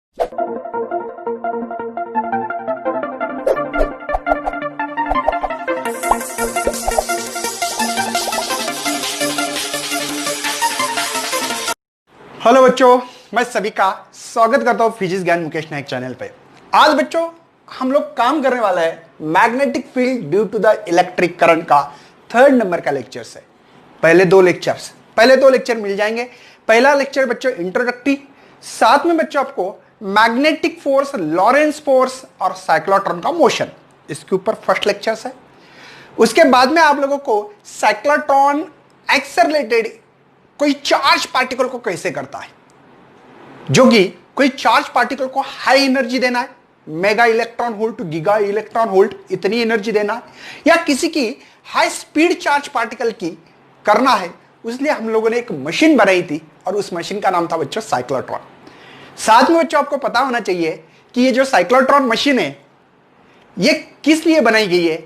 Hello बच्चों, मैं सभी का स्वागत करता हूं फिजिक्स ज्ञान मुकेश नायक चैनल पे। आज बच्चों हम लोग काम करने वाला है magnetic field due to the electric current का 3rd नंबर का लेक्चर है। पहले दो लेक्चर मिल जाएंगे। पहला लेक्चर बच्चों इंट्रोडक्टरी, साथ में बच्चों आपको मैग्नेटिक फोर्स, लॉरेंस फोर्स और साइक्लोट्रॉन का मोशन, इसके ऊपर फर्स्ट लेक्चर है। उसके बाद में आप लोगों को साइक्लोट्रॉन एक्सेलरेटेड कोई चार्ज पार्टिकल को कैसे करता है, जो कि कोई चार्ज पार्टिकल को हाई एनर्जी देना है, mega electron volt, giga electron volt, इतनी एनर्जी देना है, या किसी की हाई स्पीड चार्ज पार्टिकल की करना है। इसलिए हम लोगों ने एक मशीन बनाई थी और उस मशीन का नाम था बच्चों साइक्लोट्रॉन। साथ में बच्चों आपको पता होना चाहिए कि ये जो साइक्लोट्रॉन मशीन है ये किस लिए बनाई गई है।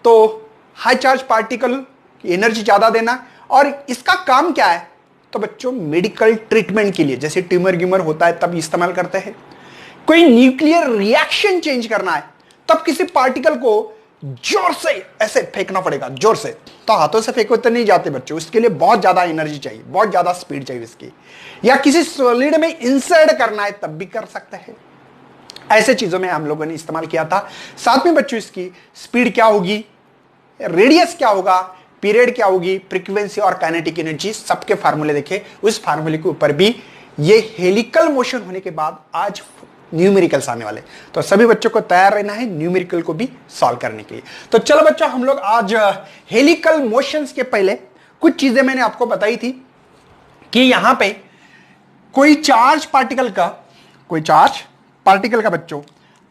तो हाई चार्ज पार्टिकल की एनर्जी ज्यादा देना, और इसका काम क्या है, तो बच्चों मेडिकल ट्रीटमेंट के लिए, जैसे ट्यूमर ग्यूमर होता है तब इस्तेमाल करते हैं। कोई न्यूक्लियर रिएक्शन चेंज करना है तब किसी पार्टिकल को जोर से ऐसे फेंकना पड़ेगा, जोर से, तो हाथों से फेंको तो नहीं जाते बच्चों, उसके लिए बहुत ज्यादा एनर्जी चाहिए, बहुत ज्यादा स्पीड चाहिए इसकी। या किसी सॉलिड में इंसर्ट करना है तब भी कर सकते हैं। ऐसे चीजों में हम लोगों ने इस्तेमाल किया था। साथ में बच्चों इसकी स्पीड क्या होगी, रेडियस क्या होगा, पीरियड क्या होगी, फ्रीक्वेंसी और काइनेटिक एनर्जी, सबके फार्मूले देखे। उस फार्मूले के ऊपर भी ये हेलिकल मोशन होने के बाद आज न्यूमेरिकल्स आने वाले, तो सभी बच्चों को तैयार रहना है न्यूमेरिकल को भी सॉल्व करने के लिए। तो चलो बच्चों, हम लोग आज हेलिकल मोशंस के पहले कुछ चीजें मैंने आपको बताई थी कि यहां पे कोई चार्ज पार्टिकल का बच्चों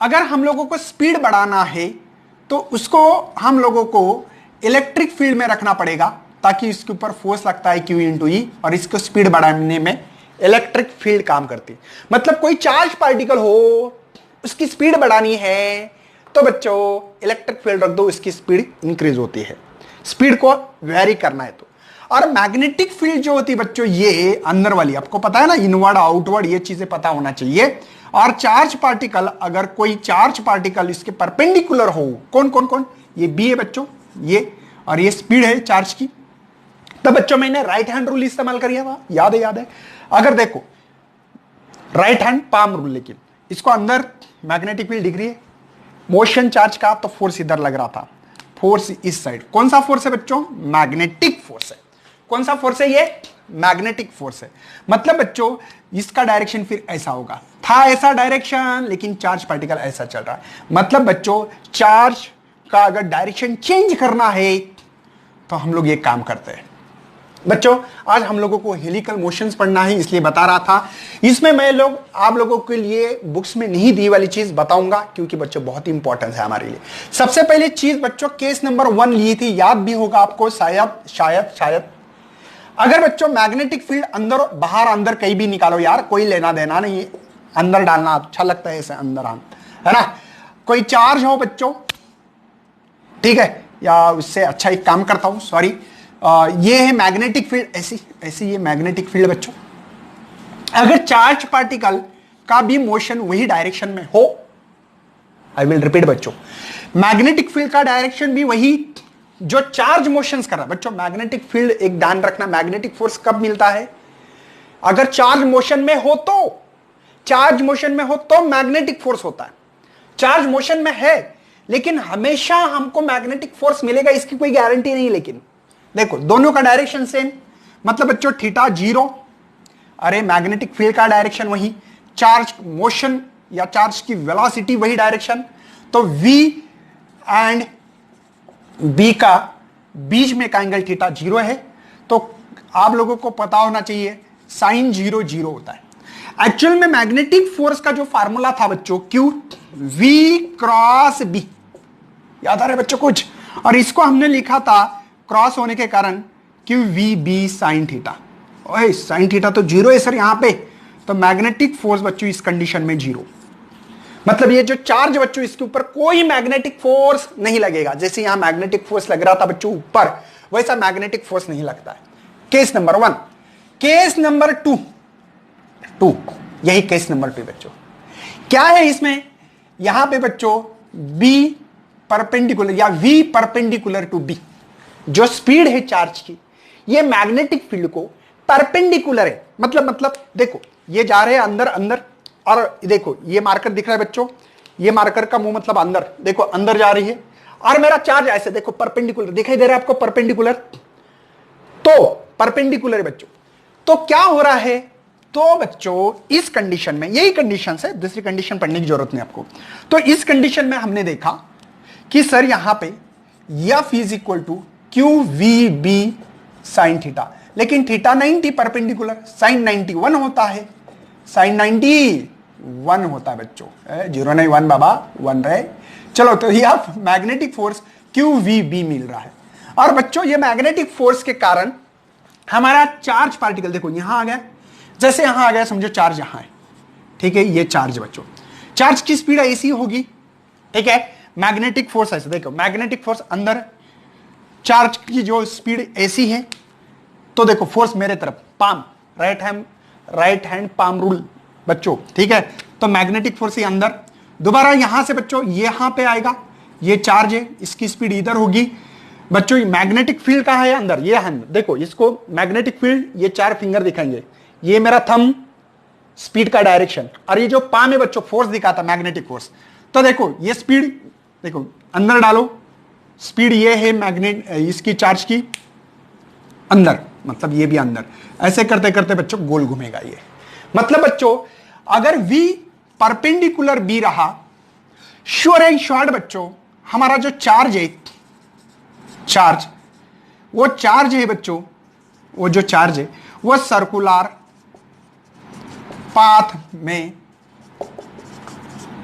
अगर हम लोगों को स्पीड बढ़ाना है तो उसको हम लोगों को इलेक्ट्रिक फील्ड में रखना पड़ेगा, ताकि इसके ऊपर फोर्स लगता है Q × E और इसको स्पीड बढ़ाने में इलेक्ट्रिक फील्ड काम करती है। मतलब कोई चार्ज पार्टिकल हो, उसकी स्पीड बढ़ानी है तो बच्चों इलेक्ट्रिक फील्ड रख दो, इसकी स्पीड इंक्रीज होती है, स्पीड को वेरी करना है तो। और मैग्नेटिक फील्ड जो होती है बच्चों, ये अंदर वाली, आपको पता है ना, इनवर्ड आउटवर्ड, ये चीजें पता होना चाहिए। और चार्ज पार्टिकल, अगर कोई चार्ज पार्टिकल इसके परपेंडिकुलर हो, कौन, ये बी है बच्चों, ये, और ये स्पीड है चार्ज की, तब बच्चों मैंने राइट हैंड रूल इस्तेमाल किया था, याद है। अगर देखो राइट हैंड पाम रूल, लेकिन इसको अंदर मैग्नेटिक फील्ड दिख रही है, मोशन चार्ज का, तो फोर्स इधर लग रहा था, फोर्स इस साइड। कौन सा फोर्स है बच्चों, मैग्नेटिक फोर्स है। कौन सा फोर्स है, ये मैग्नेटिक फोर्स है। मतलब बच्चों इसका डायरेक्शन फिर ऐसा होगा, था ऐसा डायरेक्शन, लेकिन चार्ज पार्टिकल ऐसा चल रहा है। मतलब बच्चों चार्ज का अगर डायरेक्शन चेंज करना है तो हम लोग ये काम करते हैं। बच्चों आज हम लोगों को हेलिकल मोशंस पढ़ना है, इसलिए बता रहा था। इसमें मैं आप लोगों के लिए बुक्स में नहीं दी वाली चीज बताऊंगा, क्योंकि बच्चों बहुत ही इंपॉर्टेंट है हमारे लिए। सबसे पहले चीज बच्चों, केस नंबर 1 ली थी, याद भी होगा आपको शायद। अगर बच्चों मैग्नेटिक फील्ड अंदर बाहर, अंदर कहीं भी निकालो यार, कोई लेना देना नहीं, अंदर डालना अच्छा लगता है, ऐसे अंदर है ना। कोई चार्ज हो बच्चों, ठीक है, या उससे अच्छा एक काम करता हूं, सॉरी, ये है मैग्नेटिक फील्ड, ऐसी ये मैग्नेटिक फील्ड बच्चों। अगर चार्ज पार्टिकल का भी मोशन वही डायरेक्शन में हो, आई विल रिपीट बच्चों, मैग्नेटिक फील्ड का डायरेक्शन भी वही जो चार्ज मोशंस कर रहा है। बच्चों मैग्नेटिक फील्ड एक ध्यान रखना, मैग्नेटिक फोर्स कब मिलता है, अगर चार्ज मोशन में हो तो मैग्नेटिक फोर्स होता है। चार्ज मोशन में है लेकिन हमेशा हमको मैग्नेटिक फोर्स मिलेगा, इसकी कोई गारंटी नहीं। लेकिन देखो दोनों का डायरेक्शन सेम, मतलब बच्चों थीटा 0, अरे मैग्नेटिक फील्ड का डायरेक्शन वही, चार्ज मोशन या चार्ज की वेलोसिटी वही डायरेक्शन, तो V एंड B का बीच में का एंगल थीटा 0 है। तो आप लोगों को पता होना चाहिए साइन 0 0 होता है। एक्चुअल में मैग्नेटिक फोर्स का जो फार्मूला था बच्चों, Q V क्रॉस B, याद आ रहा है बच्चों कुछ, और इसको हमने लिखा था क्रॉस होने के कारण Q V B sine theta. ओए साइन थीटा तो 0 है सर यहां पे, तो मैग्नेटिक फोर्स बच्चों इस कंडीशन में 0, मतलब ये जो चार्ज बच्चों इसके ऊपर कोई मैग्नेटिक फोर्स नहीं लगेगा। जैसे यहां मैग्नेटिक फोर्स लग रहा था बच्चों ऊपर, वैसा मैग्नेटिक फोर्स नहीं लगता है। Case number 1। केस नंबर 2, यही केस नंबर 2 बच्चों, क्या है इसमें, यहां पे बच्चों बी परपेंडिकुलर या वी परपेंडिकुलर टू बी, जो स्पीड है चार्ज की, ये मैग्नेटिक फील्ड को परपेंडिकुलर है। मतलब देखो ये जा रहे हैं अंदर अंदर, और देखो ये मार्कर दिख रहा है बच्चों, ये मार्कर का मुंह मतलब अंदर, देखो अंदर जा रही है, और मेरा चार्ज ऐसे देखो परपेंडिकुलर दिखाई दे रहा है आपको, परपेंडिकुलर, तो परपेंडिकुलर है बच्चों। तो क्या हो रहा है, तो बच्चों इस कंडीशन में, यही कंडीशन है, दूसरी कंडीशन पढ़ने की जरूरत नहीं आपको। तो इस कंडीशन में हमने देखा कि सर यहां पे F is equal to q we B sine theta, लेकिन थीटा 90 परपेंडिकुलर, साइन 91 होता है, साइन 91 होता है बच्चों, 0 नहीं 1 बाबा 1 रहे। चलो तो ये आप magnetic force Q we B मिल रहा है। और बच्चों ये मैग्नेटिक फोर्स के कारण हमारा चार्ज पार्टिकल देखो यहां आ गया, जैसे यहां आ गया समझो चार्ज यहां है, ठीक है, ये चार्ज बच्चों, चार्ज की स्पीड ऐसी होगी, ठीक है, मैग्नेटिक फोर्स ऐसे देखो, मैग्नेटिक फोर्स अंदर, चार्ज की जो स्पीड ऐसी है, तो देखो फोर्स मेरे तरफ palm, right hand palm rule बच्चों, ठीक है। तो मैग्नेटिक फोर्स ही अंदर, दोबारा यहां से बच्चों यहां पे आएगा, ये चार्ज है, इसकी स्पीड इधर होगी बच्चों। मैग्नेटिक फील्ड कहां है, अंदर, ये है, देखो इसको मैग्नेटिक फील्ड, ये 4 फिंगर दिखाएंगे, ये मेरा थंब, स्पीड का डायरेक्शन, और ये जो पाम है बच्चों फोर्स दिखाता मैग्नेटिक फोर्स। तो देखो ये स्पीड देखो अंदर डालो, स्पीड ये है मैग्नेट इसकी चार्ज की अंदर, मतलब ये भी अंदर, ऐसे करते करते बच्चों गोल घूमेगा ये। मतलब बच्चों अगर V परपेंडिकुलर बी रहा, श्योर एंड शॉर्ट बच्चों हमारा जो चार्ज है, वो चार्ज है बच्चों, वो जो चार्ज है वो सर्कुलर पाथ में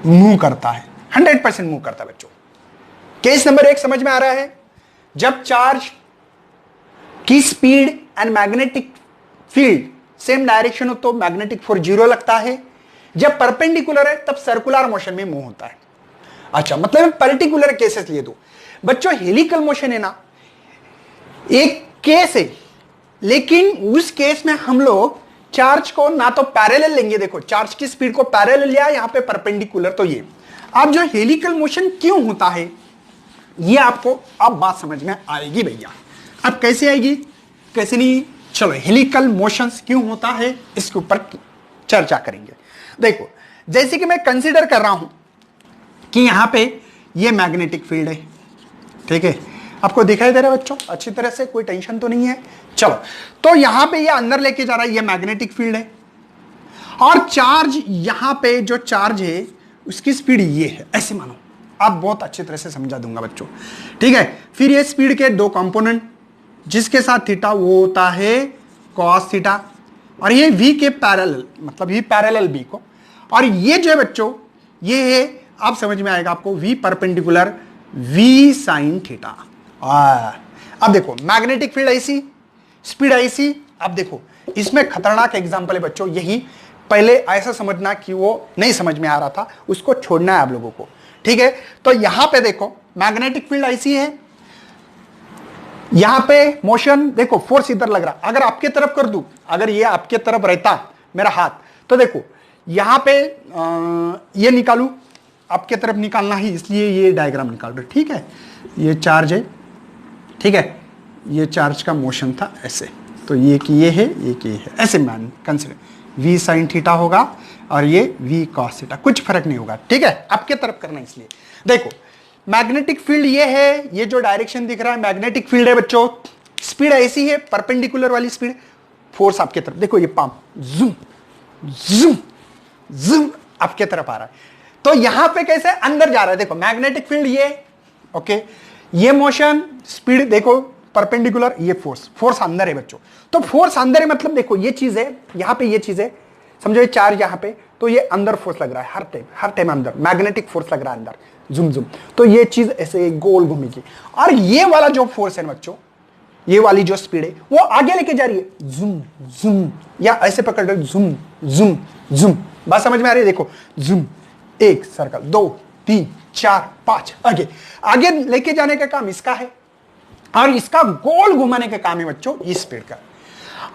मूव करता है, 100% मूव करता है बच्चों। केस नंबर 1 समझ में आ रहा है, जब चार्ज की speed and magnetic field same direction हो तो मैग्नेटिक फोर्स 0 लगता है, जब परपेंडिकुलर है तब सर्कुलर मोशन में मूव होता है। अच्छा, मतलब पर्टिकुलर केसेस लिए दो बच्चों, हेलिकल मोशन है ना एक केस है, लेकिन उस केस में हम लोग चार्ज को ना तो पैरेलल लेंगे, देखो चार्ज की स्पीड को पैरेलल लिया, यहां पे परपेंडिकुलर, तो ये अब जो हेलिकल मोशन क्यों होता है ये आपको अब बात समझ में आएगी भैया। अब कैसे आएगी कैसे नहीं, चलो हेलिकल मोशंस क्यों होता है इसके ऊपर चर्चा करेंगे। देखो जैसे कि मैं कंसीडर कर रहा हूं कि यहां पे ये मैग्नेटिक फील्ड है, ठीक है, आपको दिखाई दे रहा है बच्चों अच्छी तरह से, कोई टेंशन तो नहीं है। चलो तो यहां पे ये अंदर लेके जा रहा है, ये मैग्नेटिक फील्ड है, और चार्ज यहां पे जो चार्ज है उसकी स्पीड ये है, ऐसे मानो, आप बहुत अच्छी तरह से समझा दूंगा बच्चों, ठीक है। फिर ये स्पीड के 2 कंपोनेंट, जिसके साथ थीटा वो होता है कॉस थीटा, और ये v के पैरेलल, मतलब v पैरेलल b को, और ये जो है बच्चों ये है, आप समझ में आएगा आपको, v perpendicular v sine theta. अब देखो मैग्नेटिक फील्ड ऐसी, स्पीड ऐसी, अब देखो इसमें खतरनाक एग्जांपल है बच्चों, यही पहले ऐसा समझना कि वो नहीं समझ में आ रहा था, उसको छोड़ना है आप लोगों को, ठीक है। तो यहां पे देखो मैग्नेटिक फील्ड ऐसी है, यहां पे मोशन देखो, फोर्स इधर लग रहा, अगर आपके तरफ कर दूं, अगर ये आपके तरफ रहता मेरा हाथ, तो देखो यहां पे ये निकालू, आपके तरफ निकालना ही, इसलिए ये डायग्राम निकाल रहे, ठीक है। ये चार्ज है, ठीक है, ये चार्ज का मोशन था ऐसे, तो ये कि ये है, ये कि ये है, ऐसे मान कंसिडर v साइन थीटा होगा और ये v cos थीटा, कुछ फर्क नहीं होगा, ठीक है, आपके तरफ करना, इसलिए देखो मैग्नेटिक फील्ड ये है, ये जो डायरेक्शन दिख रहा है मैग्नेटिक फील्ड है बच्चों, स्पीड ऐसी है परपेंडिकुलर वाली स्पीड, फोर्स आपके तरफ, देखो ये पाम जूम जूम जूम आपके तरफ आ रहा है, तो यहां पे कैसे अंदर जा रहा है, देखो मैग्नेटिक फील्ड ये, ओके, ये मोशन स्पीड देखो परपेंडिकुलर, ये फोर्स अंदर है बच्चों, तो फोर्स अंदर है मतलब देखो ये चीज है, यहां पे ये चीज है, समझो ये चार्ज यहां पे, तो ये अंदर फोर्स लग रहा है, हर टाइम अंदर मैग्नेटिक फोर्स लग रहा है अंदर, जुम जुम, तो ये चीज ऐसे गोल घूमेगी, और ये वाला जो फोर्स है बच्चों, ये वाली जो स्पीड है वो आगे लेके जा रही है, जुम जुम, या ऐसे पकड़ रहे, जुम जुम जुम, बात समझ में आ रही है, देखो जुम, 1 सर्कल, 2 3 4 5, आगे आगे लेके जाने का काम इसका है, और इसका गोल घुमाने का काम है बच्चों इस स्पीड का।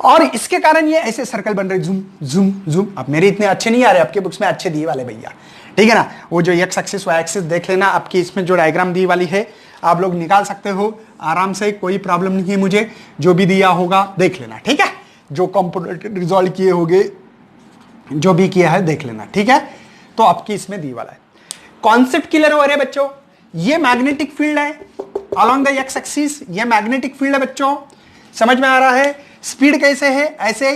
और इसके कारण ये ऐसे सर्कल बन रहे, जूम जूम जूम। अब मेरे इतने अच्छे नहीं आ रहे, आपके बुक्स में अच्छे दिए वाले भैया, ठीक है ना। वो जो एक्स एक्सिस वाई एक्सिस देख लेना, आपकी इसमें जो डायग्राम दी वाली है आप लोग निकाल सकते हो आराम से, कोई प्रॉब्लम नहीं है मुझे। जो भी दिया होगा देख लेना, ठीक है। जो कंपोनेंट रिजॉल्व किए होंगे, जो भी किया है देख लेना, ठीक है। तो आपकी इसमें दी वाला है। कॉन्सेप्ट क्लियर हो रहे बच्चों। ये मैग्नेटिक फील्ड है अलोंग द एक्स एक्सिस, ये मैग्नेटिक फील्ड है बच्चों, समझ में आ रहा है। स्पीड कैसे है, ऐसे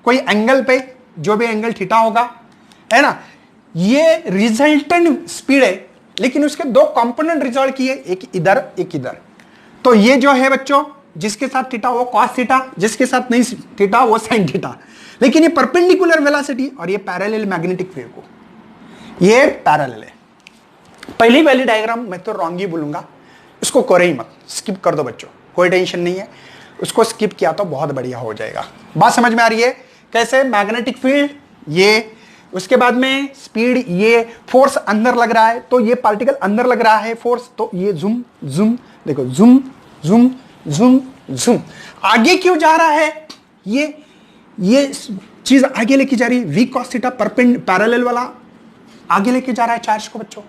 कोई एंगल पे, जो भी एंगल थीटा होगा, है ना। ये रिजल्टेंट स्पीड है, लेकिन उसके दो कंपोनेंट रिजल्ट किए, एक इधर एक इधर। तो ये जो है बच्चों, जिसके साथ थीटा वो कॉस थीटा, जिसके साथ नहीं थीटा वो साइन थीटा। लेकिन ये परपेंडिकुलर वेलोसिटी और ये पैरेलल मैग्नेटिक फील्ड को, ये पैरेलल है। पहली वाली डायग्राम मैं तो रॉन्ग ही बोलूंगा, इसको करो ही मत, स्किप कर दो बच्चों, कोई टेंशन नहीं है। उसको स्किप किया तो बहुत बढ़िया हो जाएगा। बात समझ में आ रही है कैसे? मैग्नेटिक फील्ड ये, उसके बाद में स्पीड, ये फोर्स अंदर लग रहा है, तो ये पार्टिकल अंदर लग रहा है फोर्स, तो ये जूम जूम, देखो जूम जूम जूम जूम। आगे क्यों जा रहा है? ये चीज आगे लेके जा रही है, वी कॉस थीटा पैरेलल वाला आगे लेके जा रहा है चार्ज को बच्चों,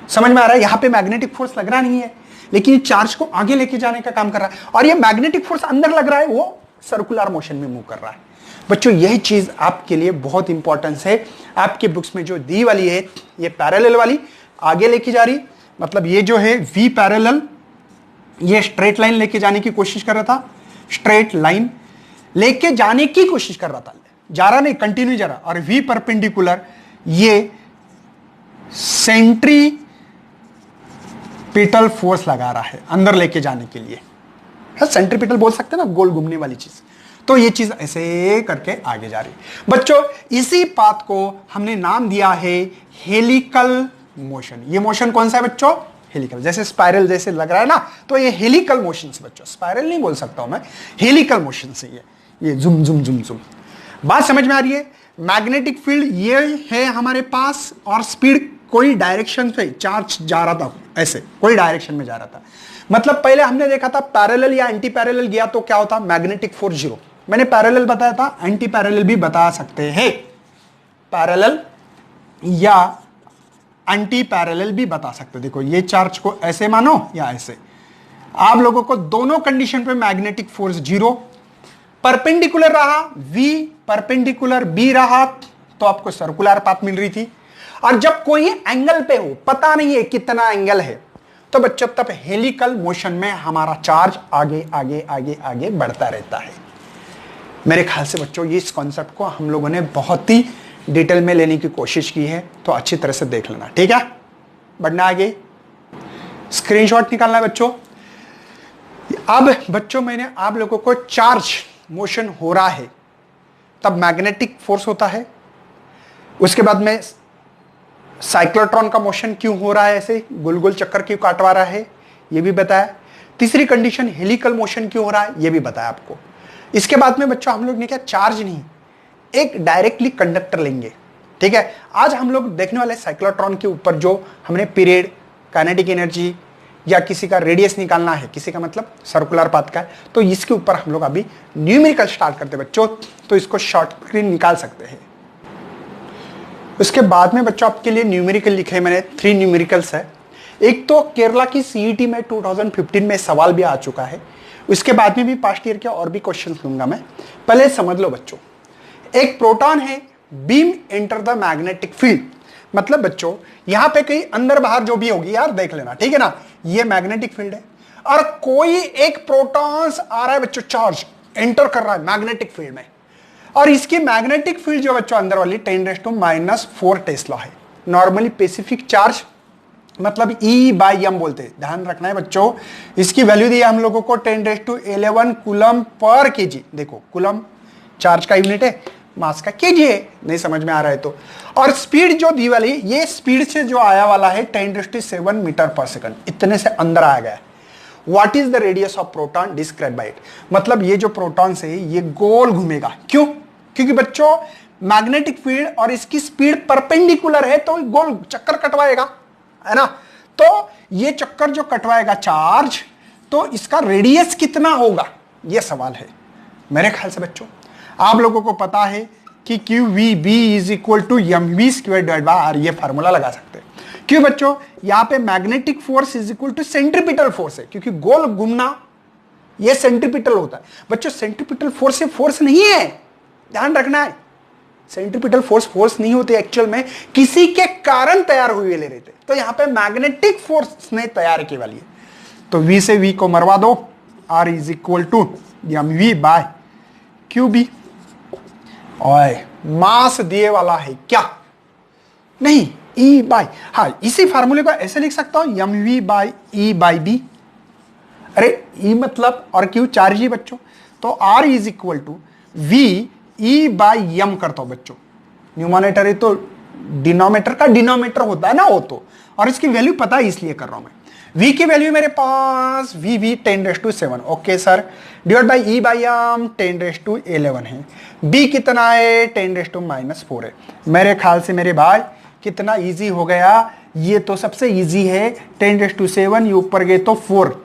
समझ में आ रहा है। यहां पे मैग्नेटिक फोर्स लग रहा नहीं है, लेकिन चार्ज को आगे लेके जाने का काम कर रहा है। और ये मैग्नेटिक फोर्स अंदर लग रहा है, वो सर्कुलर मोशन में मूव कर रहा है बच्चों। यही चीज आपके लिए बहुत इंपॉर्टेंस है। आपके बुक्स में जो दी वाली है, ये पैरेलल वाली आगे लेके जा रही, मतलब ये जो है वी पैरेलल, ये स्ट्रेट लाइन लेके जाने की कोशिश कर रहा था, स्ट्रेट लाइन लेके जाने की कोशिश कर रहा था, जा रहा नहीं, कंटिन्यू जा रहा। और वी परपेंडिकुलर, ये सेंट्रीपिटल फोर्स लगा रहा है अंदर लेके जाने के लिए। सेंट्रीपिटल बोल सकते हैं ना, गोल घूमने वाली चीज। तो ये चीज ऐसे करके आगे जा रही है बच्चों। इसी पाथ को हमने नाम दिया है हेलिकल मोशन। ये मोशन कौन सा है बच्चों? हेलिकल। जैसे स्पाइरल जैसे लग रहा है ना, तो ये हेलिकल मोशन से बच्चों, स्पाइरल नहीं बोल सकता हूं मैं, हेलिकल मोशन से ये जुम जुम जुम जुम। बात समझ में आ रही है? मैग्नेटिक फील्ड ये है हमारे पास, और स्पीड कोई डायरेक्शन पे चार्ज जा रहा था, ऐसे कोई डायरेक्शन में जा रहा था। मतलब पहले हमने देखा था पैरेलल या एंटी पैरेलल गया तो क्या होता? Magnetic force zero. मैंने पैरेलल बताया था, एंटी पैरेलल भी बता सकते हैं, पैरेलल या एंटी पैरेलल भी बता सकते। देखो ये चार्ज को ऐसे मानो या ऐसे, आप लोगों को दोनों कंडीशन पे मैग्नेटिक फोर्स जीरो, परपेंडिकुलर रहा V, परपेंडिकुलर B रहा तो आपको सर्कुलर पाथ मिल रही थी। और जब कोई एंगल पे हो, पता नहीं है कितना एंगल है, तो बच्चों तब हेलिकल मोशन में हमारा चार्ज आगे आगे आगे आगे बढ़ता रहता है। मेरे ख्याल से बच्चों ये इस कॉन्सेप्ट को हम लोगों ने बहुत ही डिटेल में लेने की कोशिश की है, तो अच्छी तरह से देख लेना, ठीक है। बढ़ना आगे, स्क्रीनशॉट निकालना है बच्चों। अब बच्चों मैंने आप लोगों को चार्ज मोशन हो रहा है तब मैग्नेटिक फोर्स होता है, उसके बाद में साइक्लोट्रॉन का मोशन क्यों हो रहा है, ऐसे गोल गोल चक्कर क्यों काटवा रहा है, ये भी बताया। तीसरी कंडीशन हेलिकल मोशन क्यों हो रहा है, ये भी बताया आपको। इसके बाद में बच्चों हम लोग ने क्या, चार्ज नहीं, एक डायरेक्टली कंडक्टर लेंगे, ठीक है। आज हम लोग देखने वाले साइक्लोट्रॉन के ऊपर जो हमने पीरियड, काइनेटिक एनर्जी या किसी का रेडियस निकालना है, किसी का मतलब सर्कुलर पाथ का है, तो इसके ऊपर हम लोग अभी न्यूमेरिकल स्टार्ट करते हैं बच्चों। तो इसको शॉर्ट स्क्रीन निकाल सकते हैं। उसके बाद में बच्चों आपके लिए न्यूमेरिकल लिखे मैंने, 3 न्यूमेरिकल्स है। एक तो केरला की सीईटी में 2015 में सवाल भी आ चुका है, उसके बाद में भी पास्ट ईयर के और भी क्वेश्चन लूंगा मैं। पहले समझ लो बच्चों, एक प्रोटॉन है, beam enter the magnetic field, मतलब बच्चों यहां पे कहीं अंदर बाहर जो भी होगी यार देख लेना, ठीक है ना। ये मैग्नेटिक फील्ड है और कोई एक प्रोटॉन्स आ रहा है बच्चों, चार्ज एंटर कर रहा है मैग्नेटिक फील्ड में, और इसकी मैग्नेटिक फील्ड जो बच्चों अंदर वाली 10⁻⁻⁴ टेस्ला है। नॉर्मली स्पेसिफिक चार्ज मतलब E/m बोलते हैं, ध्यान रखना है बच्चों। इसकी वैल्यू दी है हम लोगों को 10⁻11 कूलम पर केजी। देखो कूलम चार्ज का यूनिट है, मास का केजी है, नहीं समझ में आ रहा है तो। और स्पीड जो दी वाली, ये स्पीड से जो आया वाला है 10⁻⁷ मीटर पर सेकंड, इतने से अंदर आ गया। What is the radius of proton describe by it, मतलब ये जो प्रोटॉन से ये गोल घूमेगा, क्यों? क्योंकि बच्चों मैग्नेटिक फील्ड और इसकी स्पीड परपेंडिकुलर है, तो गोल चक्कर कटवाएगा, है ना। तो ये चक्कर जो कटवाएगा चार्ज, तो इसका रेडियस कितना होगा, ये सवाल है। मेरे ख्याल से बच्चों आप लोगों को पता है कि q we B is equal to m v square divide by r, ये फार्मूला लगा सकते हैं। क्यों बच्चों? यहां पे magnetic force is equal to centripetal force है, क्योंकि गोल घूमना ये सेंट्रीपिटल होता है बच्चों। सेंट्रीपिटल फोर्स से फोर्स नहीं है, ध्यान रखना है। सेंट्रीपिटल फोर्स नहीं होते एक्चुअल में, किसी के कारण तैयार हुए ले रहे थे, तो यहां पे मैग्नेटिक फोर्स ने तैयार की वाली है। तो V से V को मरवा दो, R is equal to m v by q B. ओए मास दिए वाला है क्या? नहीं, E बाय, हाँ इसी फार्मूले को ऐसे लिख सकता हूं m v by e by B. अरे E मतलब और Q चार्ज ही बच्चों, तो R is equal to V E by m करता हूं बच्चों। न्यूमरेटर है तो डिनोमिनेटर का डिनोमिनेटर होता है ना वो तो, और इसकी वैल्यू पता है इसलिए कर रहा हूं मैं। V की वैल्यू मेरे पास VV 10⁻⁷ okay sir, divide by E by m 10⁻11 है। B कितना है? 10⁻⁻4 है। मेरे ख्याल से मेरे भाई कितना इजी हो गया, ये तो सबसे इजी है। 10⁻7 ये ऊपर गए तो 4,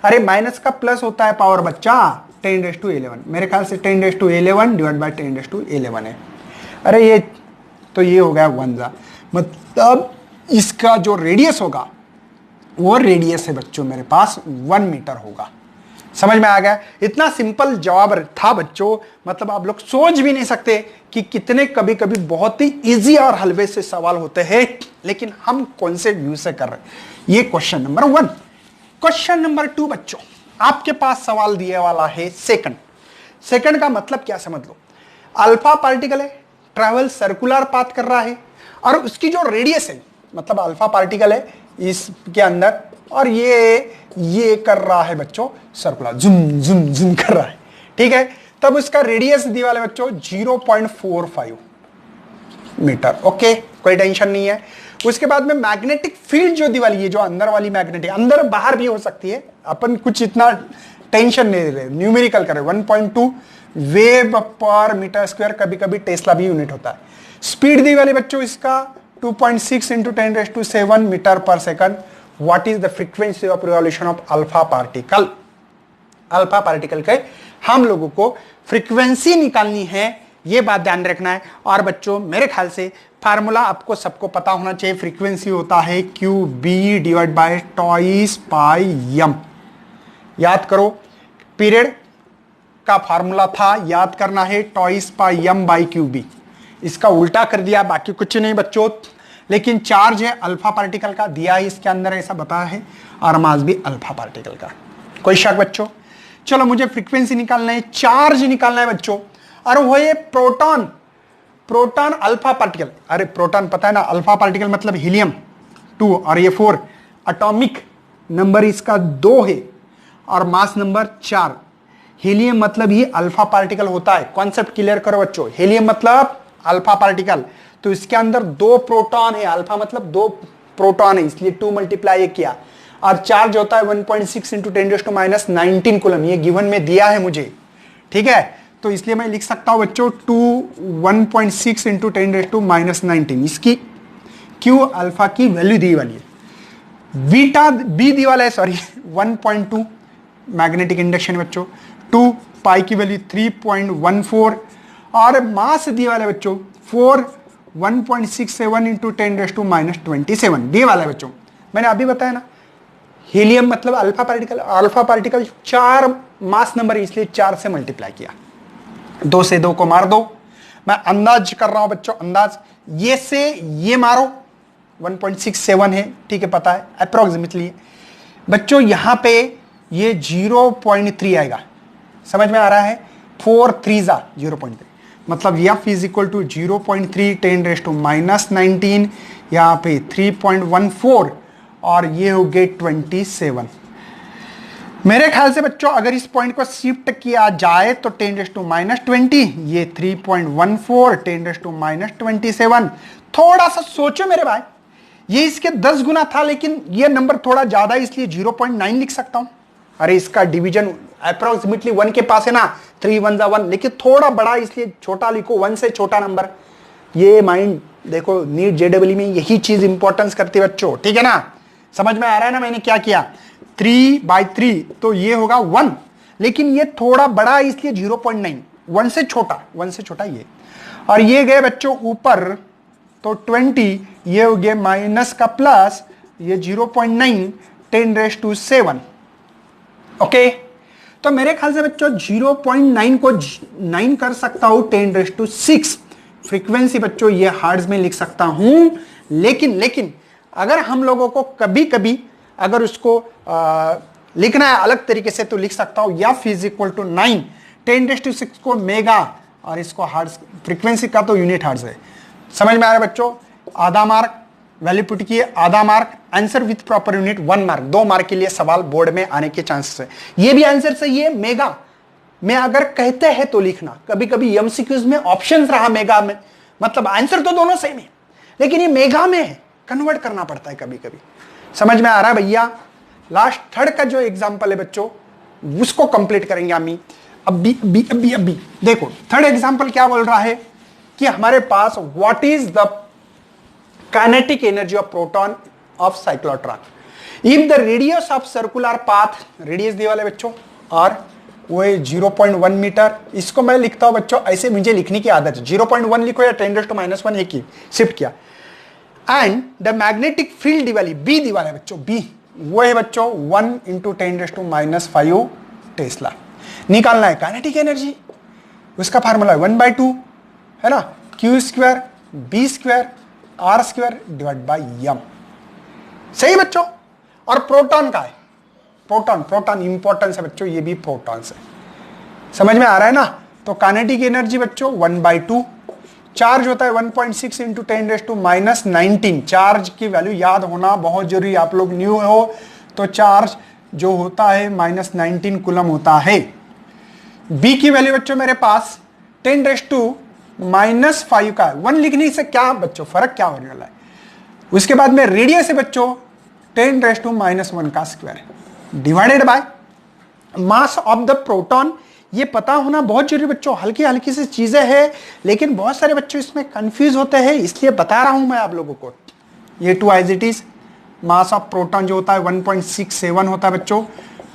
अरे माइनस का प्लस होता है पावर बच्चा, 10⁻11। मेरे ख्याल से 10⁻11 डिवाइड बाई 10⁻11 है। अरे ये तो ये हो गया 1 मतलब इसका जो रेडियस होगा वो रेडियस है बच्चों मेरे पास 1 मीटर होगा। समझ में आ गया? इतना सिंपल जवाब था बच्चों, मतलब आप लोग सोच भी नहीं सकते कि कितने कभी कभी बहुत ही इजी और हलवे से सवाल होते हैं, लेकिन हम कौन से व्यू से कर रहे हैं। ये क्वेश्चन नंबर 1। क्वेश्चन नंबर 2 बच्चों आपके पास सवाल दिए वाला है सेकंड का मतलब क्या समझ लो। अल्फा पार्टिकल है, ट्रैवल सर्कुलर पाथ कर रहा है, और उसकी जो रेडियस है, मतलब अल्फा पार्टिकल है इसके अंदर, और ये कर रहा है बच्चों सर्कुलर, जुम जुम जुम कर रहा है, ठीक है। तब उसका रेडियस दिया वाला बच्चों 0.45 मीटर, ओके कोई टेंशन नहीं है। उसके बाद में मैग्नेटिक फील्ड जो दिवाली है, जो अंदर वाली मैग्नेटिक, अंदर बाहर भी हो सकती है, अपन कुछ इतना टेंशन नहीं ले रहे, न्यूमेरिकल करें। 1.2 वेब पर मीटर स्क्वायर, कभी कभी टेस्ला भी यूनिट होता है। स्पीड दी वाली बच्चों इसका 2.6 × 10⁻7 मीटर पर second. What is the frequency of revolution of alpha particle? Alpha particle के हम लोगों को फ्रीक्वेंसी निकालनी है, ये बात ध्यान रखना है। और बच्चों मेरे ख्याल से फार्मूला आपको सबको पता होना चाहिए, फ्रीक्वेंसी होता है q B divide by twice pi m. याद करो, पीरियड का फार्मूला था, याद करना है twice pi m by q B. इसका उल्टा कर दिया, बाकी कुछ नहीं बच्चों, लेकिन चार्ज है अल्फा पार्टिकल का दिया है इसके अंदर, ऐसा बताया है, और मास भी अल्फा पार्टिकल का। कोई शक बच्चों? चलो मुझे फ्रीक्वेंसी निकालना है, चार्ज निकालना है बच्चों, और वो ये प्रोटॉन अल्फा पार्टिकल। अरे प्रोटॉन पता है ना, अल्फा पार्टिकल मतलब हीलियम 2 और ये 4, एटॉमिक नंबर इसका 2 है और मास नंबर 4। हीलियम मतलब ही अल्फा पार्टिकल होता है, कॉन्सेप्ट क्लियर करो बच्चों। हीलियम मतलब अल्फा पार्टिकल, तो इसके अंदर 2 प्रोटॉन है, अल्फा मतलब 2 प्रोटॉन है, इसलिए 2 मल्टीप्लाई किया, और चार्ज होता है 1.6 × 10⁻19 कूलम। ये गिवन में दिया है मुझे, ठीक है, तो इसलिए मैं लिख सकता हूं बच्चों 1.6 × 10⁻19। इसकी क्यू अल्फा की वैल्यू दी वाली है, बीटा बी दी वाला है, सॉरी 1.2 मैग्नेटिक इंडक्शन बच्चों, 2 पाई की वैल्यू 3.14, और मास दी वाला है बच्चों 4 1.67 × 10⁻27 डी वाला है बच्चों। मैंने अभी बताया ना, हीलियम मतलब अल्फा पार्टिकल 4 मास नंबर, इसलिए 4 से मल्टीप्लाई किया, 2 से 2 को मार दो। मैं अंदाज कर रहा हूं बच्चों, अंदाज, ये से ये मारो 1.67 है, ठीक है, पता है अप्रोक्सीमेटली बच्चों। यहां पे ये 0.3 आएगा, समझ में आ रहा है, 4 3 0.3, मतलब F इज इक्वल टू 0.3 10⁻19, यहाँ पे 3.14, और ये हो गए 27। मेरे ख्याल से बच्चों अगर इस पॉइंट को शिफ्ट किया जाए तो 10⁻20, ये 3.14 10⁻27। थोड़ा सा सोचो मेरे भाई, ये इसके 10 गुना था, लेकिन ये नंबर थोड़ा ज्यादा, इसलिए 0.9 लिख सकता हूं। अरे इसका डिवीजन अप्रोक्सीमेटली 1 के पास है ना, 3 1 1, लेकिन थोड़ा बड़ा इसलिए छोटा लिखो, 1 से छोटा नंबर। ये माइंड देखो, नीट जेडब्ल्यू में यही चीज इंपॉर्टेंस करती है बच्चों, ठीक है ना, समझ में आ रहा है ना मैंने क्या किया। 3/3 तो ये होगा 1, लेकिन ये थोड़ा बड़ा है इसलिए 0.9, 1 से छोटा, 1 से छोटा ये, और ये गए बच्चों ऊपर तो 20, ये हो गया माइनस का प्लस, ये 0.9 10⁻⁷। ओके, तो मेरे ख्याल से बच्चों 0.9 को 9 कर सकता हूं 10⁶। फ्रीक्वेंसी बच्चों ये हर्ट्ज में लिख सकता हूं, लेकिन अगर हम लोगों को कभी कभी अगर उसको लिखना है अलग तरीके से तो लिख सकता हूं एफ इज इक्वल टू 9, 10⁶ को मेगा और इसको हर्ट्ज, फ्रीक्वेंसी का तो यूनिट हर्ट्ज है। समझ में आ रहा है बच्चों? आधा मार्क वैल्यू पुट किए, आधा mark, answer with proper unit 1 mark, 2 mark के लिए सवाल बोर्ड में आने के चांसेस है। ये भी आंसर सही है, मेगा में अगर कहते हैं तो लिखना, कभी कभी एमसीक्यूज में ऑप्शंस रहा मेगा में, मतलब आंसर तो दोनों सेम है लेकिन ये मेगा में है, कन्वर्ट करना पड़ता है कभी कभी। समझ में आ रहा है भैया? लास्ट थर्ड का जो एग्जांपल है बच्चों उसको कंप्लीट करेंगे हम अभी। देखो थर्ड एग्जांपल क्या बोल रहा है कि हमारे पास what is the kinetic energy of proton of cyclotron if the radius of circular path, radius दिया वाले बच्चों, और वो 0.1 मीटर। इसको मैं लिखता हूं बच्चों ऐसे, मुझे लिखने की आदत है, 0.1 लिखो या 10⁻⁻1 एक ही शिफ्ट किया। एंड द मैग्नेटिक फील्ड दिवाली बी दिवाला है बच्चों, बी वो है बच्चों 1 × 10⁻⁵ टेस्ला। निकालना है काइनेटिक एनर्जी, उसका फार्मूला है 1/2 है ना, Q² B² R² divide by m। सही बच्चों? और प्रोटॉन का है, प्रोटॉन इंपॉर्टेंस है बच्चों, ये भी प्रोटॉन से। समझ में आ रहा है ना? तो काइनेटिक एनर्जी बच्चों 1/2, चार्ज होता है 1.6 × 10⁻⁻19। चार्ज की वैल्यू याद होना बहुत जरूरी, आप लोग न्यू हो तो चार्ज जो होता है -19 कूलम होता है। बी की वैल्यू बच्चों मेरे पास 10⁻⁻5 का है, 1 लिखने से क्या बच्चों फर्क क्या होने वाला है। उसके बाद में रेडियस है बच्चों 10⁻⁻1 का square divided by mass of the proton. ये पता होना बहुत जरूरी बच्चों, हल्की हल्की सी चीजें हैं लेकिन बहुत सारे बच्चों इसमें कंफ्यूज होते हैं, इसलिए बता रहा हूं मैं आप लोगों को। ये 2 as it is, mass of proton जो होता है 1.67 होता है बच्चों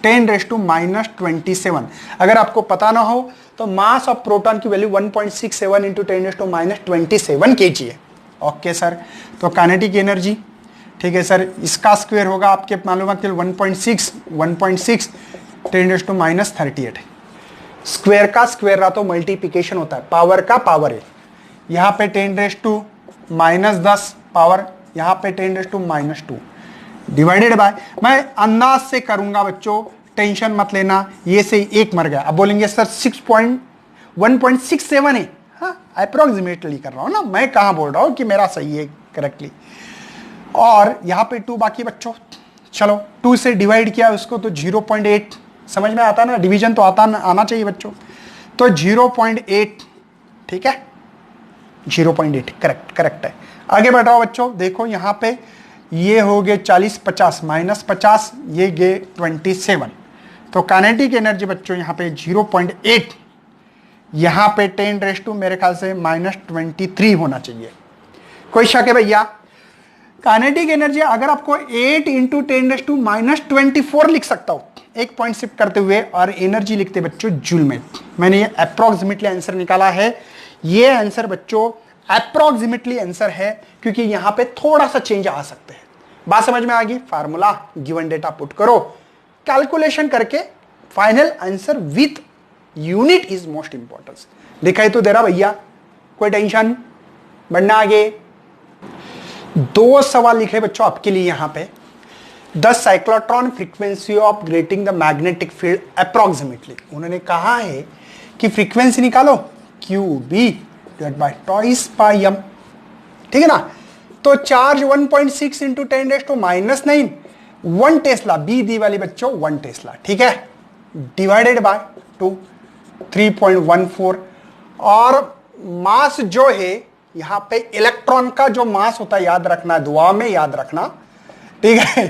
10⁻⁻27। अगर आपको पता ना हो तो मास ऑफ प्रोटॉन की वैल्यू 1.67 × 10⁻⁻27 kg है। ओके सर, तो काइनेटिक एनर्जी ठीक है सर, इसका स्क्वायर होगा आपके मालूम है 1.6 10⁻38 है। स्क्वायर का स्क्वायर रहा तो मल्टीप्लिकेशन होता है, पावर का पावर है। यहां पे 10⁻10 पावर, यहां पे 10⁻2 डिवाइडेड बाय, मैं अंदाज से करूंगा बच्चों, टेंशन मत लेना, ये से एक मर गया। अब बोलेंगे सर 1.67 है, हाँ अप्रोक्सीमेटली कर रहा हूं ना, मैं कहां बोल रहा हूं कि मेरा सही है करेक्टली। और यहां पे 2 बाकी बच्चों, चलो 2 से डिवाइड किया उसको तो 0.8, समझ में आता ना, डिवीजन तो आना चाहिए बच्चों, तो 0.8 ठीक है, 0.8 करेक्ट है। आगे बढ़ाओ बच्चों, देखो यहां पे ये हो गए 40 50 -50, ये गए 27। तो काइनेटिक एनर्जी बच्चों यहां पे 0.8, यहां पे 10⁻, मेरे ख्याल से -23 होना चाहिए। कोई शक है भैया? काइनेटिक एनर्जी अगर आपको 8 × 10⁻24 लिख सकता हूं, एक पॉइंट शिफ्ट करते हुए, और एनर्जी लिखते बच्चों जूल में। मैंने ये अप्रोक्सीमेटली आंसर निकाला है, ये आंसर बच्चों अप्रोक्सीमेटली आंसर है क्योंकि यहां पे थोड़ा सा चेंज आ सकते हैं। बात समझ में आ गई? फार्मूला गिवन डेटा पुट करो, कैलकुलेशन करके final answer with unit is most important. दिखाई तो दे रहा भैया? कोई टेंशन? बढ़ना आगे। 2 सवाल लिखे बच्चों आपके लिए यहां पे। The cyclotron frequency of grating the magnetic field approximately, उन्होंने कहा है कि फ्रीक्वेंसी निकालो QB divide by twice by m, ठीक है ना। तो चार्ज 1.6 × 10⁻⁻9 1 टेस्ला, बी दी वाली बच्चों 1 टेस्ला, ठीक है, डिवाइडेड बाय 2 3.14। और मास जो है यहां पे इलेक्ट्रॉन का जो मास होता है, याद रखना, दुआ में याद रखना, ठीक है।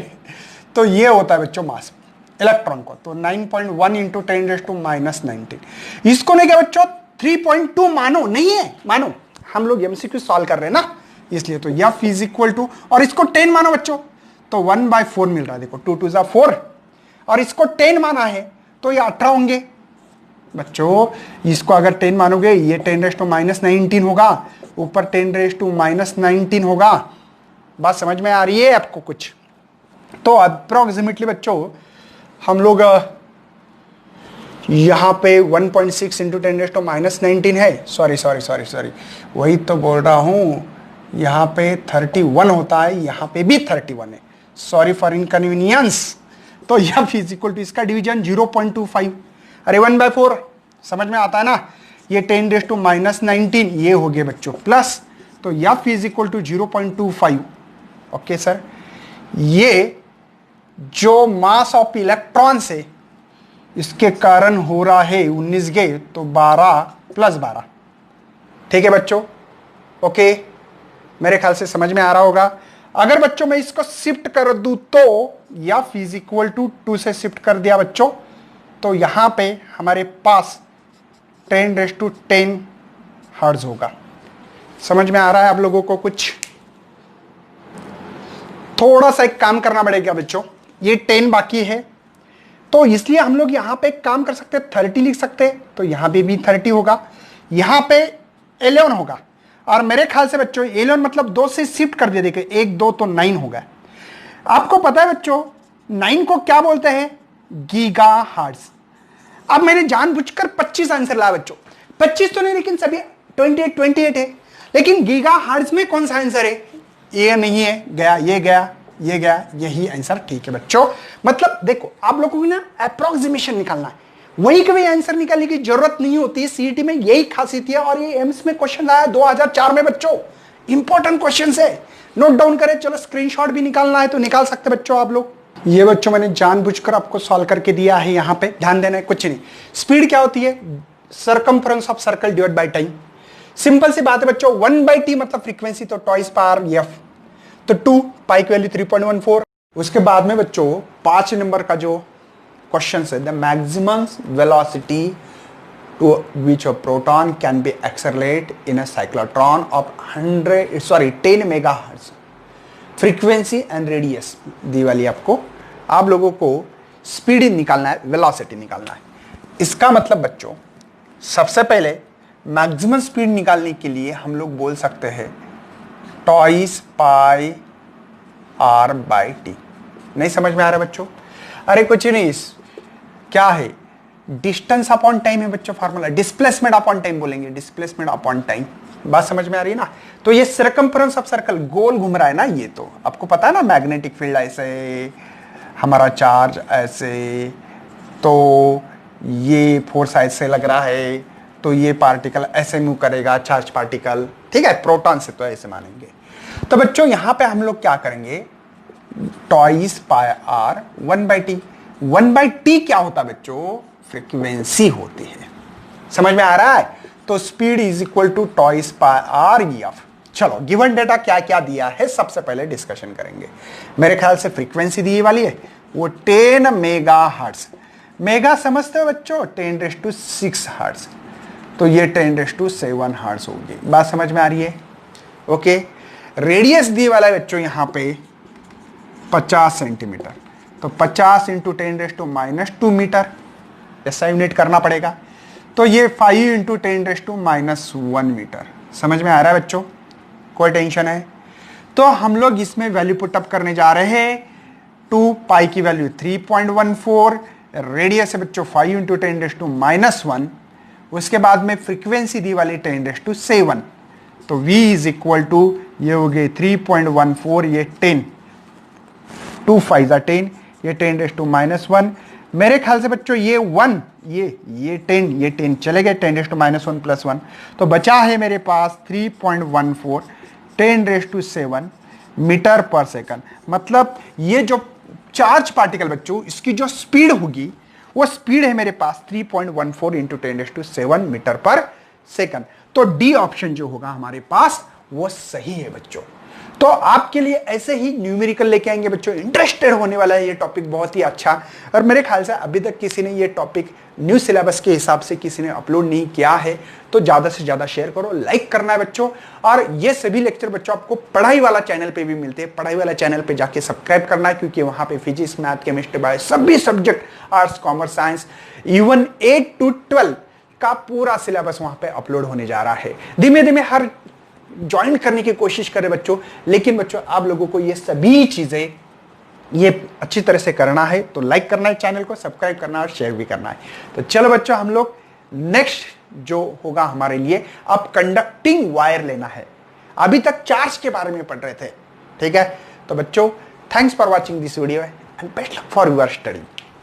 तो ये होता है बच्चों मास इलेक्ट्रॉन को, तो 9.1 × 10⁻19। इसको नहीं क्या बच्चों 3.2 मानो, नहीं है मानो, हम लोग एमसीक्यू सॉल्व कर रहे हैं ना, इसलिए तो F इज इक्वल टू, और इसको 10 मानो बच्चों तो 1/4 मिल रहा है। देखो 2 2 4, और इसको 10 माना है तो ये 18 होंगे बच्चों। इसको अगर 10 मानोगे, ये 10⁻⁻19 होगा, ऊपर 10⁻⁻19 होगा। बात समझ में आ रही है आपको कुछ? तो अप्रोक्सीमेटली बच्चों हम लोग यहां पे 1.6 इंटू 10⁻⁻19 है। सॉरी, वही तो बोल रहा हूं, यहां पे 31 होता है, यहां पे भी 31 है। Sorry for inconvenience. तो यह इक्वल टू इसका डिवीजन 0.25, अरे 1/4 समझ में आता है ना। ये 10⁻⁻19 ये हो गए बच्चों प्लस, तो यह इक्वल टू 0.25। ओके सर, ये जो मास ऑफ इलेक्ट्रॉन्स है इसके कारण हो रहा है 19 गे, तो 12 + 12। ठीक है बच्चों? ओके, मेरे ख्याल से समझ में आ रहा होगा। अगर बच्चों मैं इसको शिफ्ट कर दूं तो या इक्वल टू 2 से शिफ्ट कर दिया बच्चों, तो यहां पे हमारे पास 10⁻10 हर्ट्ज होगा। समझ में आ रहा है आप लोगों को कुछ? थोड़ा सा एक काम करना पड़ेगा बच्चों, ये 10 बाकी है, तो इसलिए हम लोग यहां पे एक काम कर सकते हैं, 30 लिख सकते हैं। तो यहां पे भी 30 होगा, यहां पे 11 होगा। और मेरे ख्याल से बच्चों 11 मतलब 2 से शिफ्ट कर दिया, देखिए 1 2 तो 9 होगा। आपको पता है बच्चों 9 को क्या बोलते हैं? गीगाहर्ट्ज। अब मैंने जानबूझकर 25 आंसर लाया बच्चों, 25 तो नहीं लेकिन सभी 28 है, लेकिन गीगाहर्ट्ज में कौन सा आंसर है? ये नहीं है, गया, ये गया, ये गया, यही आंसर ठीक है बच्चों। मतलब देखो आप लोगों को ना अप्रोक्सीमेशन निकालना है, वही कभी आंसर निकालने की जरूरत नहीं होती। सीईटी में यही खासियत है, और ये एम्स में क्वेश्चन आया 2004 में बच्चों, इंपॉर्टेंट क्वेश्चन है, नोट डाउन करें। चलो स्क्रीनशॉट भी निकालना है तो निकाल सकते बच्चों आप लोग। ये बच्चों मैंने जानबूझकर आपको सॉल्व करके दिया है, यहां पे ध्यान देना है, कुछ नहीं। स्पीड क्या होती है? Circumference of circle divide by time. Simple सी बात है बच्चों, 1/t मतलब फ्रीक्वेंसी, तो टॉइस पावर एफ, तो 2 पाई की वैल्यू 3.14। उसके बाद में बच्चों 5 नंबर का जो क्वेश्चन है, the maximum velocity to which a proton can be accelerate in a cyclotron of 10 megahertz, frequency and radius दी वाली आपको, आप लोगों को स्पीड निकालना है, वेलोसिटी निकालना है। इसका मतलब बच्चों सबसे पहले मैक्सिमम स्पीड निकालने के लिए हम लोग बोल सकते हैं twice pi r by t. नहीं समझ में आ रहा बच्चों? अरे कुछ नहीं, क्या है? डिस्टेंस अपॉन टाइम है बच्चों फार्मूला, डिस्प्लेसमेंट अपॉन टाइम बोलेंगे, डिस्प्लेसमेंट अपॉन टाइम। बात समझ में आ रही है ना? तो ये सर्कमफ्रेंस ऑफ सर्कल गोल घूम रहा है ना, ये तो आपको पता है ना, मैग्नेटिक फील्ड ऐसे, हमारा चार्ज ऐसे, तो ये फोर्स ऐसे लग रहा है, तो ये पार्टिकल ऐसे मूव करेगा, चार्ज पार्टिकल, ठीक है, प्रोटॉन से तो ऐसे मानेंगे। तो बच्चों यहां पे हम लोग क्या करेंगे? Toys pi are 1/t। 1/t क्या होता है बच्चों? फ्रीक्वेंसी होती है। समझ में आ रहा है? तो speed is equal to twice pi r f. चलो गिवन डेटा क्या क्या दिया है सबसे पहले डिस्कशन करेंगे। मेरे ख्याल से फ्रीक्वेंसी दी वाली है वो 10 मेगाहर्ट्ज। मेगा समझते हो बच्चों? 10⁻6 हर्ट्ज, तो ये 10⁻7 हर्ट्ज होगी। बात समझ में आ रही है? ओके। रेडियस दी वाला है बच्चों यहां पे 50 सेंटीमीटर, तो 50 इंटू 10⁻² मीटर, ऐसा यूनिट करना पड़ेगा। तो ये 5 इंटू 10⁻1 मीटर। समझ में आ रहा है बच्चों? कोई टेंशन है? तो हम लोग इसमें वैल्यू पुटअप करने जा रहे हैं। 2 पाई की वैल्यू 3.14, रेडियस है बच्चों 5 इंटू 10⁻1, उसके बाद में फ्रीक्वेंसी दी वाली 10⁻7, तो v इज इक्वल टू ये हो गए 3.14, ये 10, 2 5 10, ये 10⁻1। मेरे ख्याल से बच्चों ये 1, ये 10 चले गए, 10⁻1 + 1, तो बचा है मेरे पास 3.14 10⁻7 मीटर पर सेकंड। मतलब ये जो चार्ज पार्टिकल बच्चों इसकी जो स्पीड होगी वो स्पीड है मेरे पास 3.14 इंटू 10⁻7 मीटर पर सेकंड। तो डी ऑप्शन जो होगा हमारे पास वो सही है बच्चों। तो आपके लिए ऐसे ही न्यूमेरिकल लेके आएंगे बच्चों, इंटरेस्टेड होने वाला है ये टॉपिक बहुत ही अच्छा। और मेरे ख्याल से अभी तक किसी ने ये टॉपिक न्यू सिलेबस के हिसाब से किसी ने अपलोड नहीं किया है, तो ज्यादा से ज्यादा शेयर करो, लाइक करना है बच्चों। और ये सभी लेक्चर बच्चों आपको पढ़ाई वाला चैनल पे भी मिलते हैं, पढ़ाई वाला चैनल पे जाके सब्सक्राइब करना है, क्योंकि वहां पे फिजिक्स, मैथ, केमिस्ट्री, बायो सभी subject, arts, commerce, science, even 8 to 12 का पूरा सिलेबस वहां पे अपलोड होने जा रहा है। धीमे धीमे हर ज्वाइन करने की कोशिश करें बच्चों, लेकिन बच्चों आप लोगों को ये सभी चीजें ये अच्छी तरह से करना है, तो लाइक करना है, चैनल को सब्सक्राइब करना है और शेयर भी करना है। तो चलो बच्चों, हम लोग नेक्स्ट जो होगा हमारे लिए, अब कंडक्टिंग वायर लेना है। अभी तक चार्ज के बारे में पढ़ रहे थे, ठीक है। तो बच्चों, thanks for watching this video and best luck for your study.